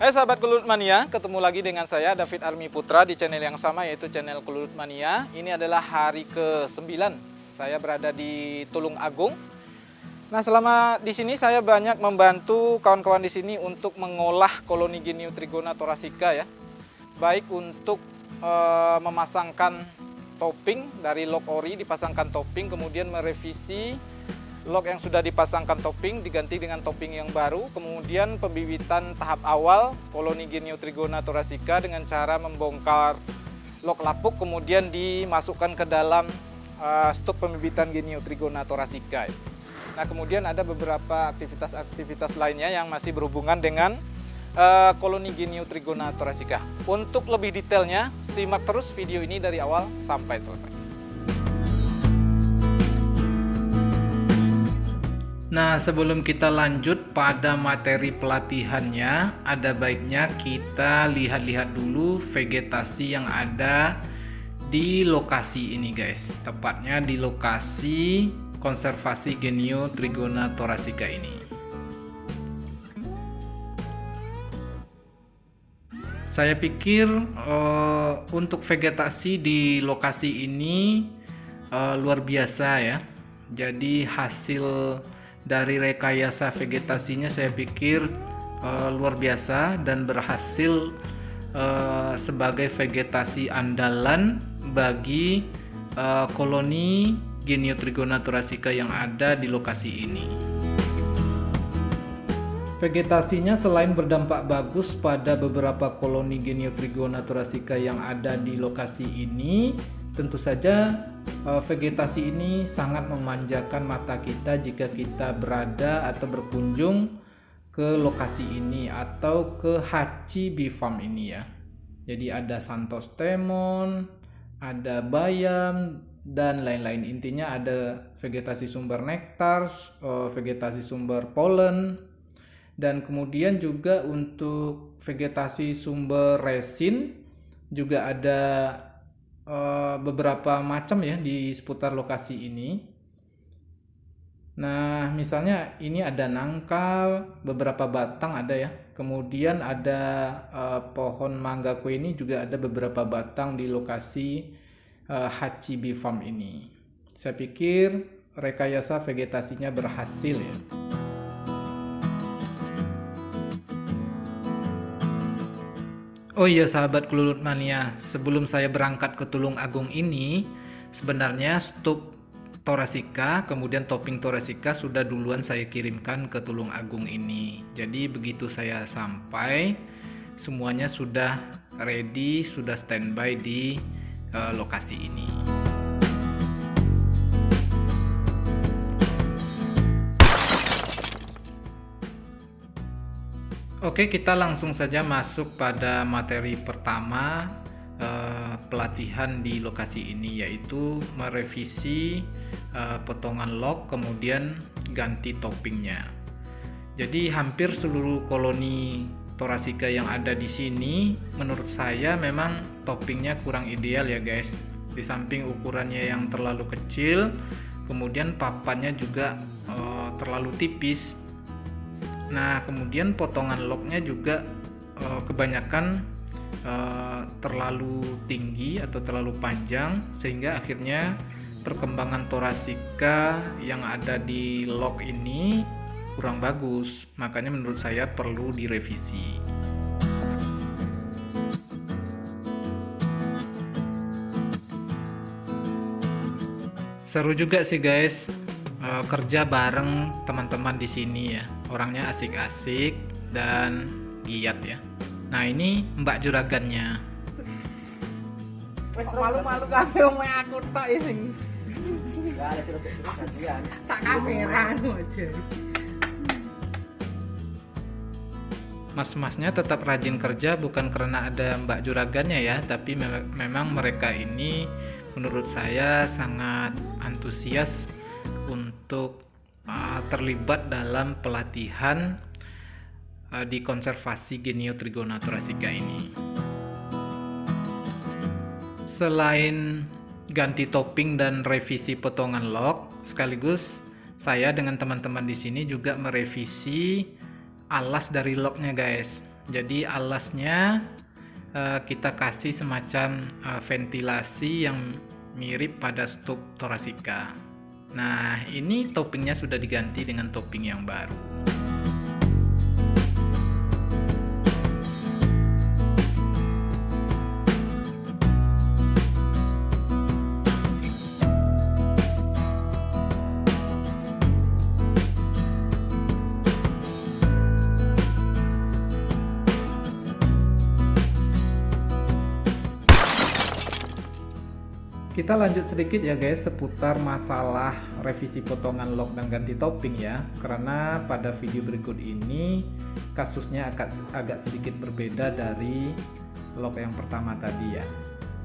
Hai sahabat Kelulut Mania, ketemu lagi dengan saya David Army Putra di channel yang sama, yaitu channel Kelulut Mania. Ini adalah hari ke-9 saya berada di Tulung Agung. Nah, selama di sini saya banyak membantu kawan-kawan di sini untuk mengolah koloni Genio Trigona thoracea ya. Baik untuk memasangkan topping dari log ori, dipasangkan topping, kemudian merevisi log yang sudah dipasangkan topping diganti dengan topping yang baru, kemudian pembibitan tahap awal koloni Genio Trigona thoracea dengan cara membongkar log lapuk kemudian dimasukkan ke dalam stok pembibitan Genio Trigona thoracea. Nah, kemudian ada beberapa aktivitas-aktivitas lainnya yang masih berhubungan dengan koloni Genio Trigona thoracea. Untuk lebih detailnya, simak terus video ini dari awal sampai selesai. Nah, sebelum kita lanjut pada materi pelatihannya, ada baiknya kita lihat-lihat dulu vegetasi yang ada di lokasi ini guys. Tepatnya di lokasi konservasi Genio Trigona thoracea ini. Saya pikir untuk vegetasi di lokasi ini luar biasa ya. Jadi hasil dari rekayasa vegetasinya saya pikir luar biasa dan berhasil sebagai vegetasi andalan bagi koloni Genio Trigona thoracea yang ada di lokasi ini. Vegetasinya selain berdampak bagus pada beberapa koloni Genio Trigona thoracea yang ada di lokasi ini, tentu saja vegetasi ini sangat memanjakan mata kita jika kita berada atau berkunjung ke lokasi ini atau ke Hachi Bee Farm ini ya. Jadi ada Santos Temon, ada bayam dan lain-lain. Intinya ada vegetasi sumber nektar, vegetasi sumber polen, dan kemudian juga untuk vegetasi sumber resin juga ada beberapa macam ya di seputar lokasi ini. Nah, misalnya ini ada nangka, beberapa batang ada ya. Kemudian ada pohon mangga kue ini juga ada beberapa batang di lokasi Hachi Bee Farm ini. Saya pikir rekayasa vegetasinya berhasil ya. Oh iya sahabat Kelulut Mania, sebelum saya berangkat ke Tulung Agung ini, sebenarnya stok thoracea, kemudian topping thoracea sudah duluan saya kirimkan ke Tulung Agung ini. Jadi begitu saya sampai, semuanya sudah ready, sudah standby di lokasi ini. Oke, kita langsung saja masuk pada materi pertama pelatihan di lokasi ini, yaitu merevisi potongan log kemudian ganti toppingnya. Jadi hampir seluruh koloni thoracea yang ada di sini menurut saya memang toppingnya kurang ideal ya guys. Di samping ukurannya yang terlalu kecil, kemudian papannya juga terlalu tipis. Nah, kemudian potongan lognya juga kebanyakan terlalu tinggi atau terlalu panjang, sehingga akhirnya perkembangan thoracea yang ada di log ini kurang bagus. Makanya menurut saya perlu direvisi. Seru juga sih guys, kerja bareng teman-teman di sini ya. Orangnya asik-asik dan giat ya. Nah, ini Mbak Juragannya. Malu-malu kafe wong aku tok sing. Enggak ada cerita-cerita. Sak kamera aja. Mas-masnya tetap rajin kerja bukan karena ada Mbak Juragannya ya, tapi memang mereka ini menurut saya sangat antusias untuk terlibat dalam pelatihan di konservasi Genio Trigona thoracea ini. Selain ganti topping dan revisi potongan log, sekaligus saya dengan teman-teman di sini juga merevisi alas dari lognya guys. Jadi alasnya kita kasih semacam ventilasi yang mirip pada stop Torasica. Nah, ini toppingnya sudah diganti dengan topping yang baru. Kita lanjut sedikit ya guys seputar masalah revisi potongan lock dan ganti topping ya, karena pada video berikut ini kasusnya agak sedikit berbeda dari lock yang pertama tadi ya.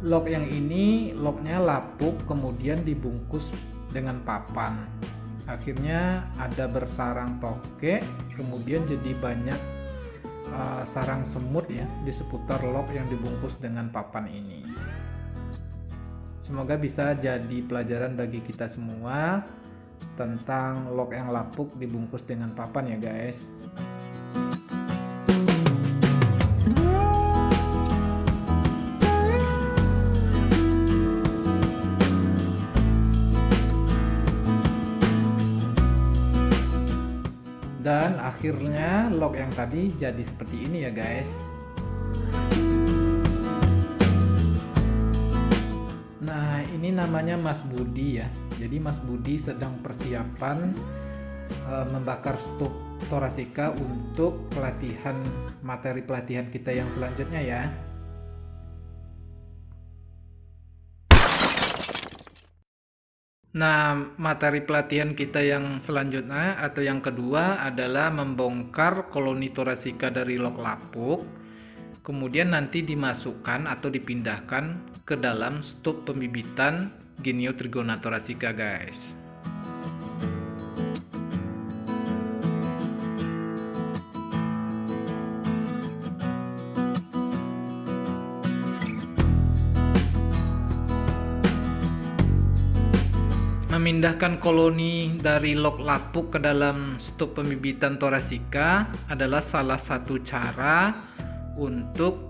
Lock yang ini locknya lapuk kemudian dibungkus dengan papan, akhirnya ada bersarang tokek, kemudian jadi banyak sarang semut ya di seputar lock yang dibungkus dengan papan ini. Semoga bisa jadi pelajaran bagi kita semua tentang lock yang lapuk dibungkus dengan papan ya guys. Dan akhirnya lock yang tadi jadi seperti ini ya guys. Ini namanya Mas Budi ya. Jadi Mas Budi sedang persiapan membakar stop Torasica untuk materi pelatihan kita yang selanjutnya ya. Nah, materi pelatihan kita yang selanjutnya atau yang kedua adalah membongkar koloni Torasica dari lock lapuk, kemudian nanti dimasukkan atau dipindahkan ke dalam stop pembibitan Geniotrigona Torasica guys. Memindahkan koloni dari lock lapuk ke dalam stop pembibitan Torasica adalah salah satu cara untuk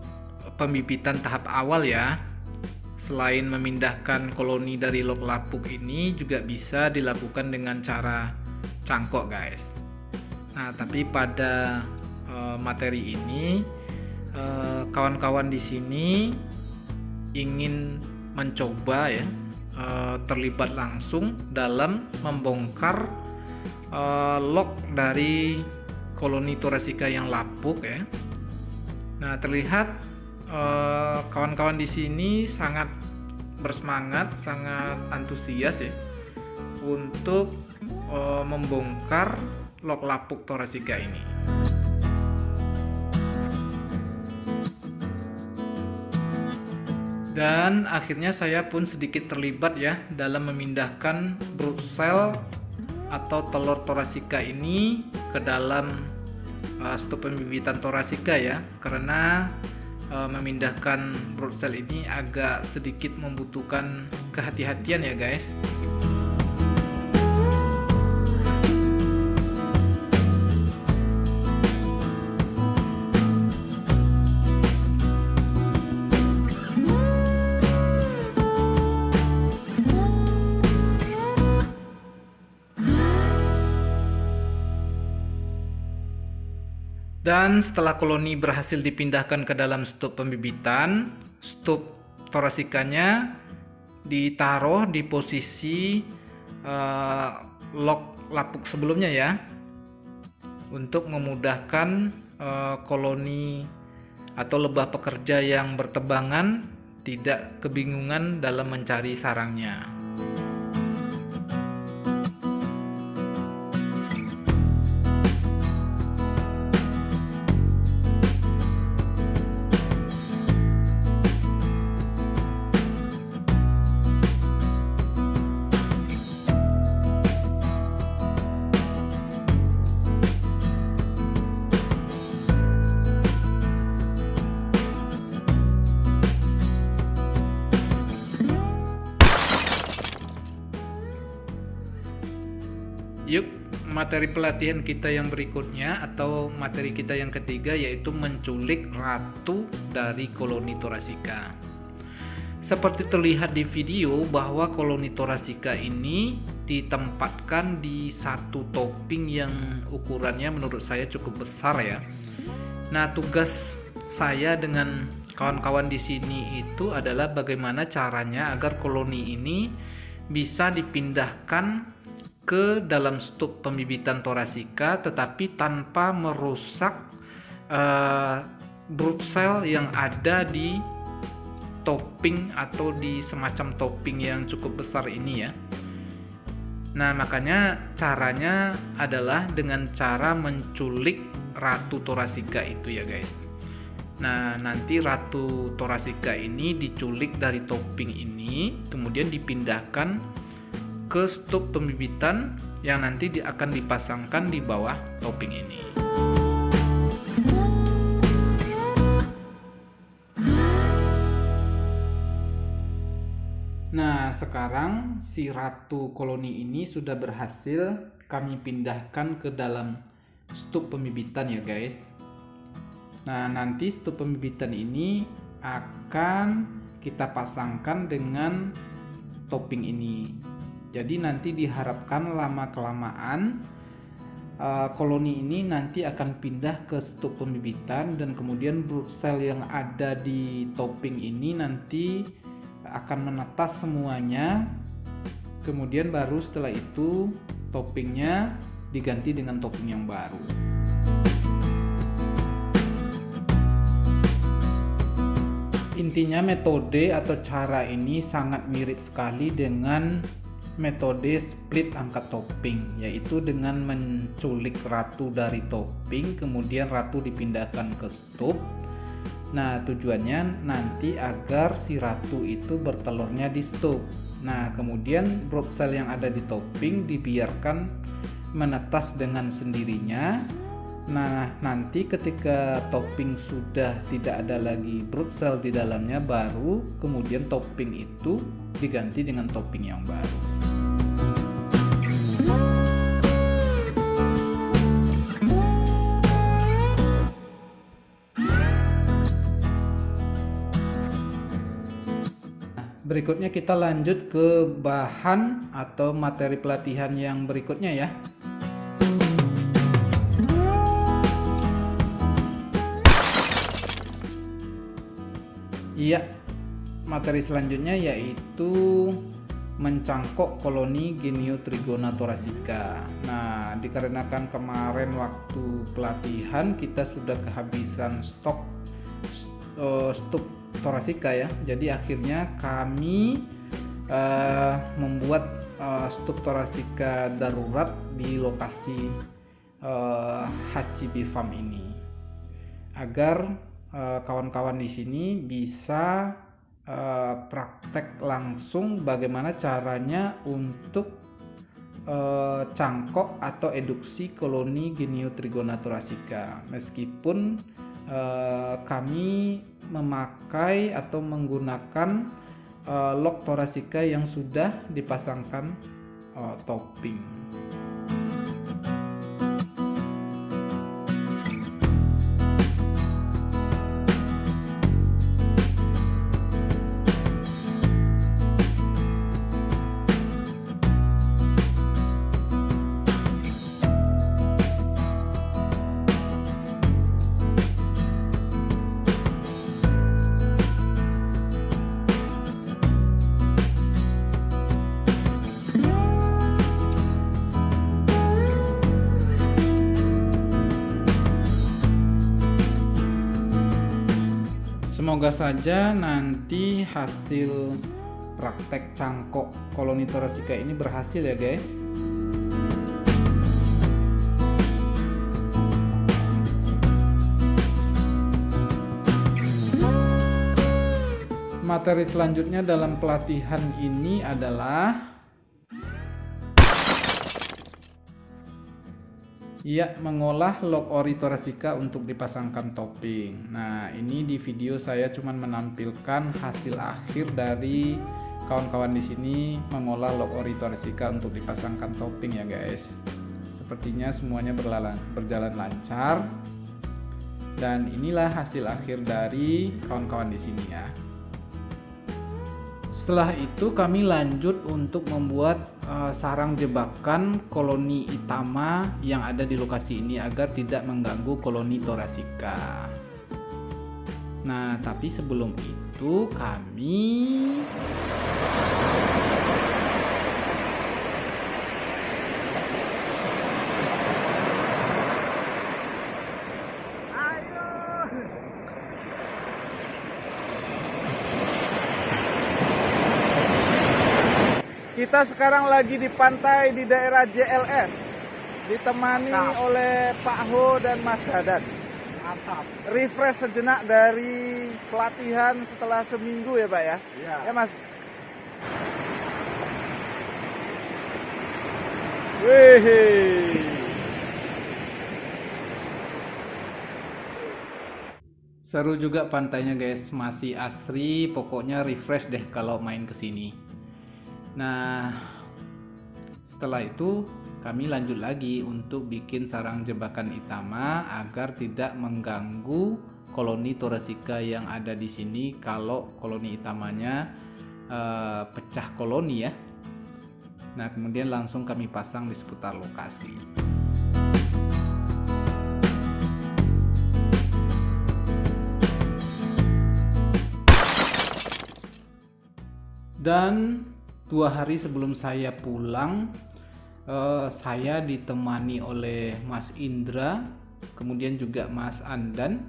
pembibitan tahap awal ya. Selain memindahkan koloni dari lock lapuk ini juga bisa dilakukan dengan cara cangkok guys. Nah, tapi pada materi ini kawan-kawan di sini ingin mencoba ya terlibat langsung dalam membongkar lock dari koloni Torasica yang lapuk ya. Nah, terlihat kawan-kawan di sini sangat bersemangat, sangat antusias ya untuk membongkar lock lapuk Torasica ini. Dan akhirnya saya pun sedikit terlibat ya dalam memindahkan brood cell atau telur Torasica ini ke dalam stop pembibitan Torasica ya, karena memindahkan brood cell ini agak sedikit membutuhkan kehati-hatian ya guys. Dan setelah koloni berhasil dipindahkan ke dalam stop pembibitan, stop Torasicanya ditaruh di posisi lock lapuk sebelumnya ya, untuk memudahkan koloni atau lebah pekerja yang bertebangan tidak kebingungan dalam mencari sarangnya. materi pelatihan kita yang berikutnya atau materi kita yang ketiga, yaitu menculik ratu dari koloni Thoracea. Seperti terlihat di video bahwa koloni Thoracea ini ditempatkan di satu topping yang ukurannya menurut saya cukup besar ya. Nah, tugas saya dengan kawan-kawan di sini itu adalah bagaimana caranya agar koloni ini bisa dipindahkan ke dalam stup pembibitan Thoracea tetapi tanpa merusak brood cell yang ada di topping atau di semacam topping yang cukup besar ini ya. Nah, makanya caranya adalah dengan cara menculik ratu Thoracea itu ya guys. Nah, nanti ratu Thoracea ini diculik dari topping ini, kemudian dipindahkan ke stup pembibitan yang nanti akan dipasangkan di bawah topping ini. Nah, sekarang si ratu koloni ini sudah berhasil kami pindahkan ke dalam stup pembibitan ya guys. Nah, nanti stup pembibitan ini akan kita pasangkan dengan topping ini. Jadi nanti diharapkan lama-kelamaan koloni ini nanti akan pindah ke stup pembibitan dan kemudian brood cell yang ada di topping ini nanti akan menetas semuanya. Kemudian baru setelah itu toppingnya diganti dengan topping yang baru. Intinya metode atau cara ini sangat mirip sekali dengan metode split angkat topping, yaitu dengan menculik ratu dari topping kemudian ratu dipindahkan ke stup. Nah, tujuannya nanti agar si ratu itu bertelurnya di stup. Nah, kemudian brood cell yang ada di topping dibiarkan menetas dengan sendirinya. Nah, nanti ketika topping sudah tidak ada lagi brood cell di dalamnya, baru kemudian topping itu diganti dengan topping yang baru. Berikutnya kita lanjut ke bahan atau materi pelatihan yang berikutnya ya. Iya, materi selanjutnya yaitu mencangkok koloni Geniotrigona Thoracea. Nah, dikarenakan kemarin waktu pelatihan kita sudah kehabisan stok stup Thoracea ya, jadi akhirnya kami membuat stup Thoracea darurat di lokasi HCB Farm ini agar kawan-kawan di sini bisa praktek langsung bagaimana caranya untuk cangkok atau eduksi koloni Geniotrigona Thoracea. Meskipun kami memakai atau menggunakan lock Thoracea yang sudah dipasangkan topping. Semoga saja nanti hasil praktek cangkok koloni Thoracea ini berhasil ya guys. Materi selanjutnya dalam pelatihan ini adalah mengolah lock ori Thoracea untuk dipasangkan topping. Nah, ini di video saya cuma menampilkan hasil akhir dari kawan-kawan di sini mengolah lock ori Thoracea untuk dipasangkan topping ya guys. sepertinya semuanya berjalan lancar. Dan inilah hasil akhir dari kawan-kawan di sini ya. Setelah itu kami lanjut untuk membuat sarang jebakan koloni Itama yang ada di lokasi ini agar tidak mengganggu koloni Thoracea. Nah, tapi sebelum itu kami Kita sekarang lagi di pantai di daerah JLS, ditemani oleh Pak Ho dan Mas Dadan. Mantap. Refresh sejenak dari pelatihan setelah seminggu ya Pak ya? Iya. Ya Mas. Wih. seru juga pantainya guys, masih asri, pokoknya refresh deh kalau main ke sini. Nah, setelah itu kami lanjut lagi untuk bikin sarang jebakan Itama agar tidak mengganggu koloni Thoracea yang ada di sini kalau koloni Itamanya pecah koloni ya. Nah, kemudian langsung kami pasang di seputar lokasi. Dan 2 hari sebelum saya pulang, saya ditemani oleh Mas Indra, kemudian juga Mas Andan.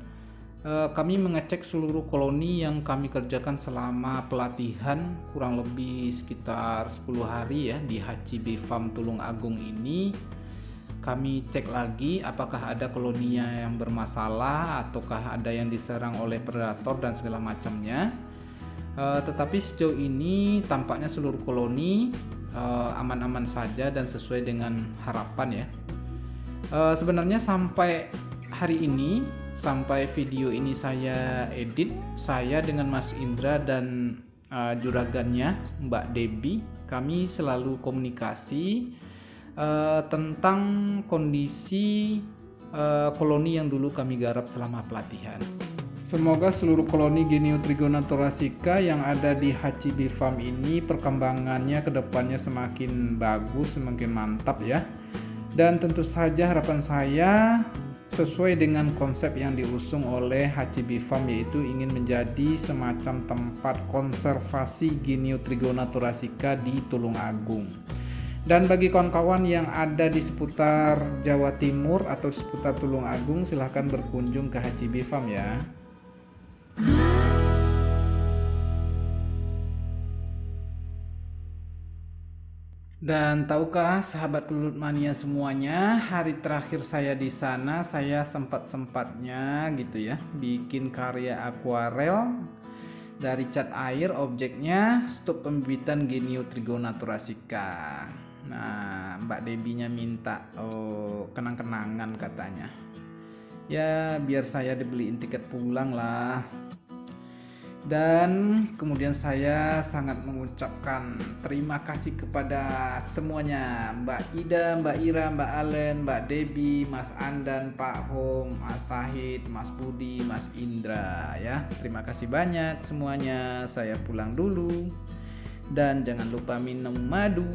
Kami mengecek seluruh koloni yang kami kerjakan selama pelatihan kurang lebih sekitar 10 hari ya di HCB Farm Tulung Agung ini. Kami cek lagi apakah ada koloninya yang bermasalah ataukah ada yang diserang oleh predator dan segala macamnya. Tetapi sejauh ini tampaknya seluruh koloni aman-aman saja dan sesuai dengan harapan ya. Sebenarnya sampai hari ini, sampai video ini saya edit, saya dengan Mas Indra dan juragannya Mbak Debbie, kami selalu komunikasi tentang kondisi koloni yang dulu kami garap selama pelatihan. Semoga seluruh koloni Geniotrigona thoracea yang ada di HCB Farm ini perkembangannya ke depannya semakin bagus, semakin mantap ya. Dan tentu saja harapan saya sesuai dengan konsep yang diusung oleh HCB Farm, yaitu ingin menjadi semacam tempat konservasi Geniotrigona thoracea di Tulung Agung. Dan bagi kawan-kawan yang ada di seputar Jawa Timur atau di seputar Tulung Agung, silahkan berkunjung ke HCB Farm ya. Dan tahukah sahabat Kelulut Mania semuanya, hari terakhir saya di sana saya sempat-sempatnya gitu ya bikin karya akuarel dari cat air, objeknya stop pembibitan Geniotrigona thoracea. Nah, Mbak Debbie-nya minta kenang-kenangan katanya. Ya biar saya dibeliin tiket pulang lah. Dan kemudian saya sangat mengucapkan terima kasih kepada semuanya, Mbak Ida, Mbak Ira, Mbak Alen, Mbak Debbie, Mas Andan, Pak Hom, Mas Sahid, Mas Budi, Mas Indra ya. Terima kasih banyak semuanya. Saya pulang dulu. Dan jangan lupa minum madu.